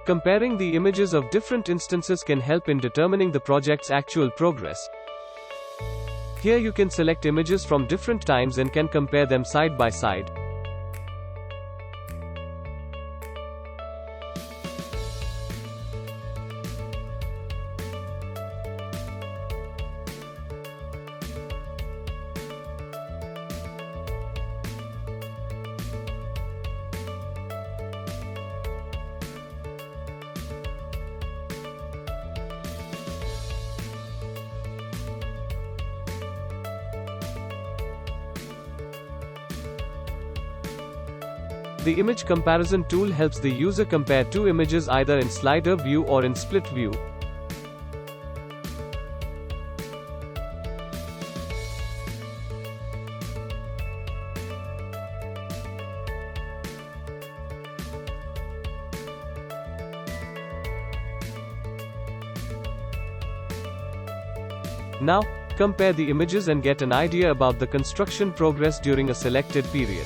Comparing the images of different instances can help in determining the project's actual progress. Here you can select images from different times and can compare them side by side. The image comparison tool helps the user compare two images either in slider view or in split view. Now, compare the images and get an idea about the construction progress during a selected period.